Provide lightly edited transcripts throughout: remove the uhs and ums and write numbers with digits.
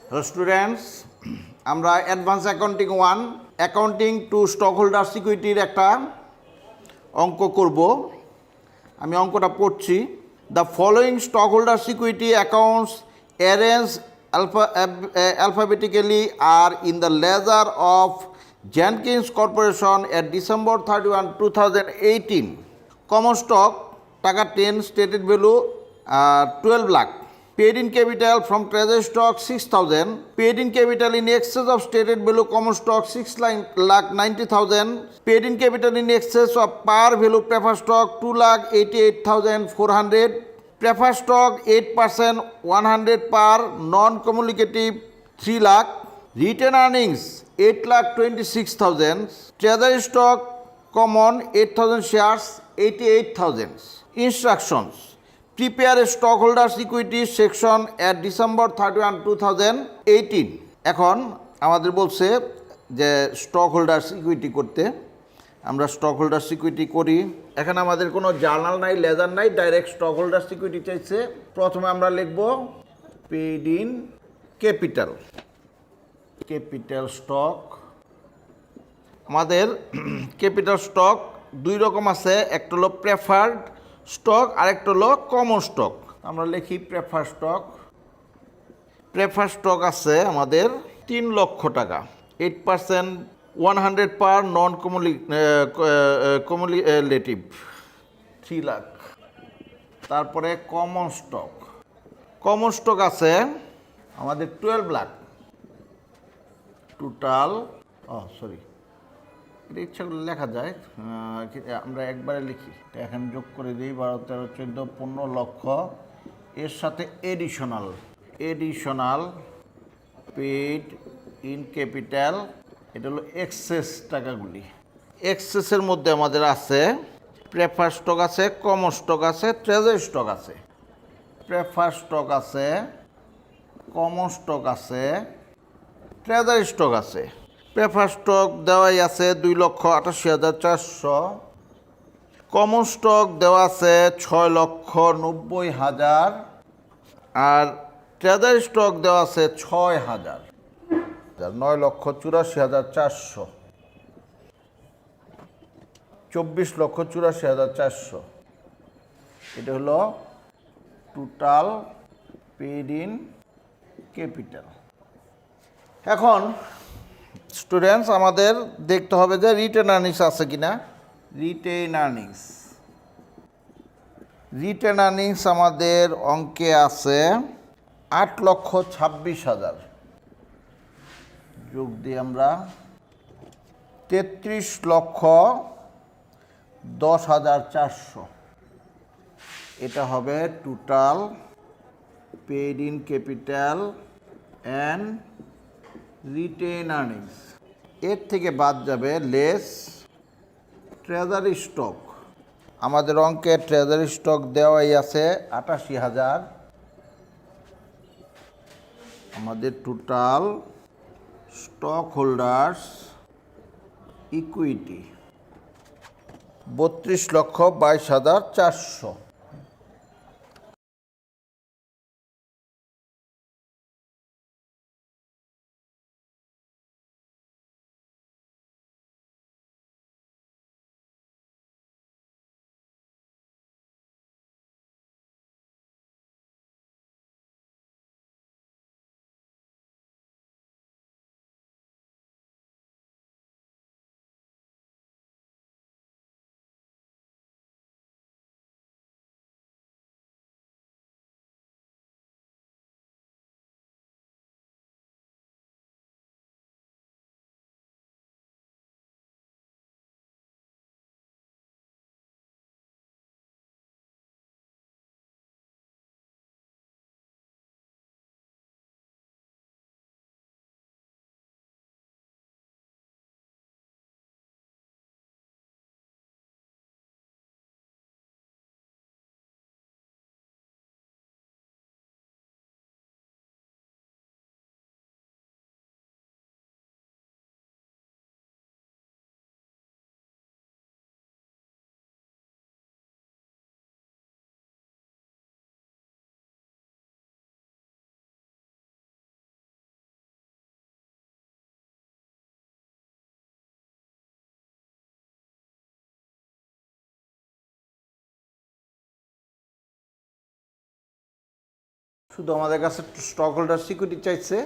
Hello students, আমরা advance accounting 1 accounting two stock holders ইকুইটির একটা অঙ্ক করব। আমি অঙ্কটা পড়ছি। The following stock holders equity accounts arrange alphabetically are in the ledger of Jenkins Corporation at December 31, 2018. Common stock টাকা 10, stated value 12 lakh. Paid in capital from treasury stock 6,000. Paid in capital in excess of stated value common stock 6,90,000. Paid in capital in excess of par value preferred stock 2,88,400. Preferred stock 8% 100 par non-communicative 3 lakh. Retained earnings 8,26,000. Treasury stock common 8,000 shares 88,000. Instructions: prepare a stockholders equity section at December 31, 2018. এখন আমাদের বলছে যে stock holders equity করতে। আমরা stock holders equity করি। এখানে আমাদের কোনো জার্নাল নাই, লেজার নাই, ডাইরেক্ট স্টক হোল্ডার্স ইকুইটি চাইছে। প্রথমে আমরা লিখব paid in capital. Capital stock, আমাদের ক্যাপিটাল স্টক দুই রকম আছে, একটা হলো প্রেফার্ড স্টক আর একটা হলো কমন স্টক। আমরা লিখি প্রেফার্ড স্টক। প্রেফার্ড স্টক আছে আমাদের 3 লক্ষ টাকা, 8% 100 পার নন কমুলেটিভ 3 লাখ। তারপরে কমন স্টক, কমন স্টক আছে আমাদের 12 লাখ টোটাল। সরি, এটা ইচ্ছা করলে লেখা যায়, আমরা একবারে লিখি। এখানে যোগ করে দিই 12, 13, 14, 15 লক্ষ। এর সাথে এডিশনাল পেইড ইন ক্যাপিটাল, এটা হলো এক্সেস টাকাগুলি। এক্সেসের মধ্যে আমাদের আছে প্রেফার স্টক আছে, কমন স্টক আছে, ট্রেজারি স্টক আছে। প্রেফার স্টক আছে, কমন স্টক আছে, ট্রেজারি স্টক আছে। প্রেফার স্টক দেওয়াই আছে 2,88,400। কমন স্টক দেওয়া আছে 6,90,000 আর ট্রেজারি স্টক দেওয়া আছে 6,000, 9,84,400, 24,84,400। এটা হলো টোটাল পেইড ইন ক্যাপিটাল। এখন স্টুডেন্টস আমাদের দেখতে হবে যে রিটেন আর্নিংস আছে কিনা। রিটেন আর্নিংস আমাদের অঙ্কে আছে 8,26,000। যোগ দিয়ে আমরা 33,10,400। এটা হবে total paid in capital and written earnings. এর থেকে বাদ যাবে লেস ট্রেজারি স্টক। আমাদের অঙ্কে ট্রেজারি স্টক দেওয়াই আছে 88,000। আমাদের টোটাল স্টক হোল্ডার্স ইকুইটি 32,22,400। শুধু আমাদের কাছে স্টক হোল্ডার সিকিউরিটি চাইছে,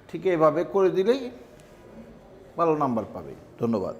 ঠিক এইভাবে করে দিলেই ভালো নাম্বার পাবে। ধন্যবাদ।